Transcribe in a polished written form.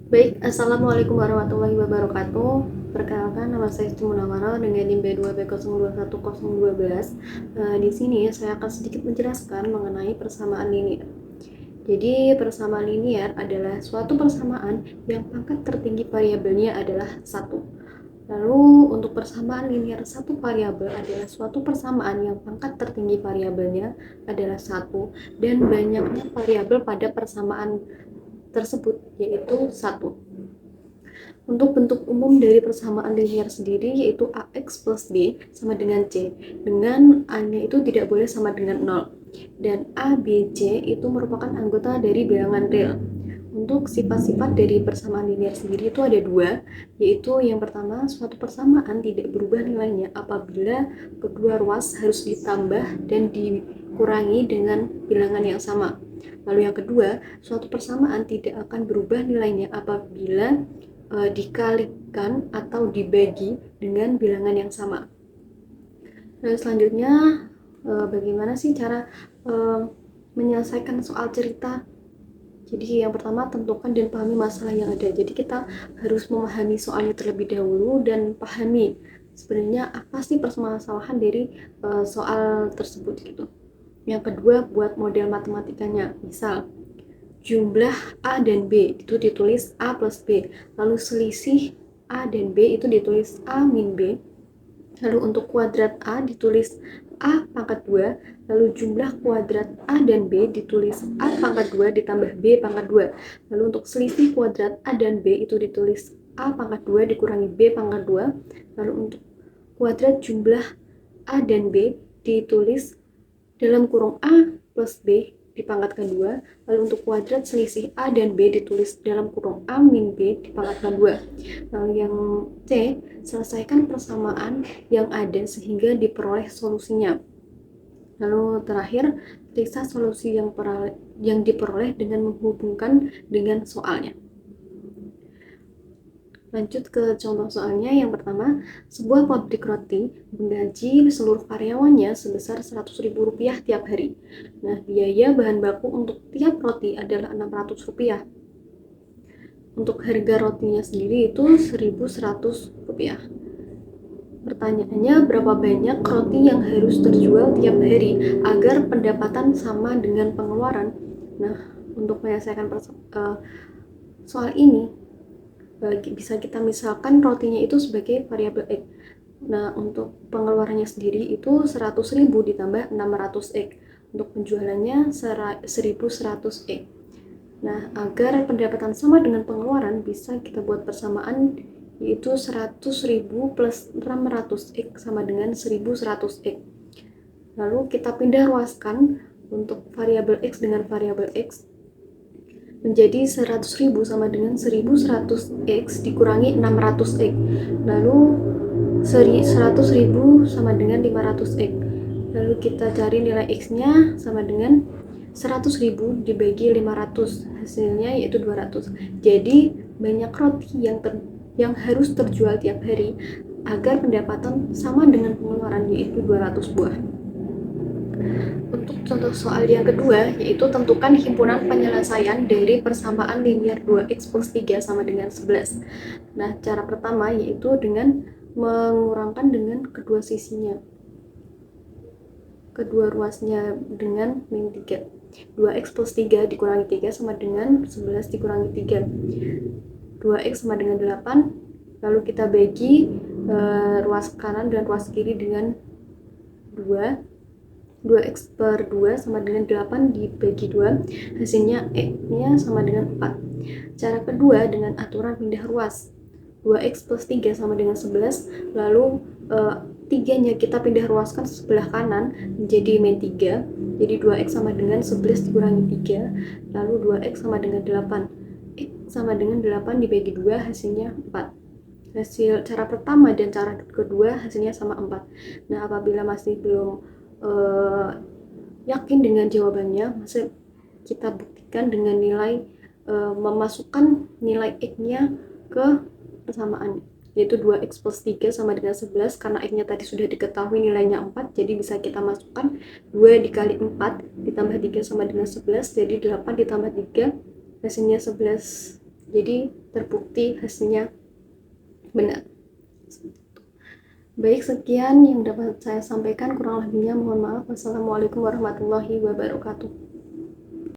Baik, Assalamualaikum warahmatullahi wabarakatuh. Perkenalkan, nama saya Siti Munawara dengan NIM B2B021012. Di sini saya akan sedikit menjelaskan mengenai persamaan linier. Jadi, persamaan linier adalah suatu persamaan yang pangkat tertinggi variabelnya adalah 1. Lalu, untuk persamaan linier satu variabel adalah suatu persamaan yang pangkat tertinggi variabelnya adalah 1 dan banyaknya variabel pada persamaan tersebut yaitu 1. Untuk bentuk umum dari persamaan linier sendiri yaitu AX plus B sama dengan C, dengan A-nya itu tidak boleh sama dengan 0. Dan A, B, C itu merupakan anggota dari bilangan real. Untuk sifat-sifat dari persamaan linier sendiri itu ada dua, yaitu yang pertama, suatu persamaan tidak berubah nilainya apabila kedua ruas harus ditambah dan dikurangi dengan bilangan yang sama. Lalu yang kedua, suatu persamaan tidak akan berubah nilainya apabila dikalikan atau dibagi dengan bilangan yang sama. Nah, selanjutnya bagaimana sih cara menyelesaikan soal cerita? Jadi yang pertama, tentukan dan pahami masalah yang ada. Jadi kita harus memahami soalnya terlebih dahulu dan pahami sebenarnya apa sih permasalahan dari soal tersebut gitu. Yang kedua, buat model matematikanya. Misal, jumlah A dan B itu ditulis A plus B, lalu selisih A dan B itu ditulis A min B, lalu untuk kuadrat A ditulis A pangkat 2, lalu jumlah kuadrat A dan B ditulis A pangkat 2 ditambah B pangkat 2, lalu untuk selisih kuadrat A dan B itu ditulis A pangkat 2 dikurangi B pangkat 2, lalu untuk kuadrat jumlah A dan B ditulis dalam kurung A plus B di pangkat kedua, lalu untuk kuadrat selisih A dan B ditulis dalam kurung A min B di pangkat kedua. Lalu yang C, selesaikan persamaan yang ada sehingga diperoleh solusinya. Lalu terakhir, periksa solusi yang diperoleh dengan menghubungkan dengan soalnya. Lanjut ke contoh soalnya. Yang pertama, sebuah pabrik roti menggaji seluruh karyawannya sebesar Rp100.000 tiap hari. Nah, biaya bahan baku untuk tiap roti adalah Rp600. Untuk harga rotinya sendiri itu Rp1.100. Pertanyaannya, berapa banyak roti yang harus terjual tiap hari agar pendapatan sama dengan pengeluaran? Nah, untuk menyelesaikan soal ini, bisa kita misalkan rotinya itu sebagai variabel X. Nah, untuk pengeluarannya sendiri itu 100.000 ditambah 600X. Untuk penjualannya 1.100 X. Nah, agar pendapatan sama dengan pengeluaran, bisa kita buat persamaan yaitu 100.000 plus 600X sama dengan 1.100X. Lalu kita pindah ruaskan untuk variabel X dengan variabel X menjadi 100.000 sama dengan 1.100X dikurangi 600X. Lalu 100.000 sama dengan 500X. Lalu kita cari nilai X-nya sama dengan 100.000 dibagi 500, hasilnya yaitu 200. Jadi banyak roti yang harus terjual tiap hari agar pendapatan sama dengan pengeluaran yaitu 200 buah. Untuk contoh soal yang kedua, yaitu tentukan himpunan penyelesaian dari persamaan linier 2x plus 3 sama dengan 11. Nah, cara pertama yaitu dengan mengurangkan dengan kedua sisinya, kedua ruasnya dengan min 3. 2x plus 3 dikurangi 3 sama dengan 11 dikurangi 3. 2x sama dengan 8, lalu kita bagi ruas kanan dan ruas kiri dengan 2. 2x per 2 sama dengan 8 dibagi 2, hasilnya X-nya sama dengan 4. Cara kedua dengan aturan pindah ruas. 2x plus 3 sama dengan 11, lalu 3-nya kita pindah ruaskan sebelah kanan menjadi min 3, jadi 2x sama dengan 11 dikurangi 3, lalu 2x sama dengan 8. X sama dengan 8 dibagi 2, hasilnya 4. Hasil cara pertama dan cara kedua hasilnya sama 4. Nah, apabila masih belum yakin dengan jawabannya, masih kita buktikan dengan nilai memasukkan nilai X-nya ke persamaan, yaitu 2x plus 3 sama dengan 11. Karena X-nya tadi sudah diketahui nilainya 4, jadi bisa kita masukkan 2 dikali 4 ditambah 3 sama dengan 11, jadi 8 ditambah 3, hasilnya 11 Jadi terbukti hasilnya benar. Baik, sekian yang dapat saya sampaikan, kurang lebihnya mohon maaf. Wassalamualaikum warahmatullahi wabarakatuh.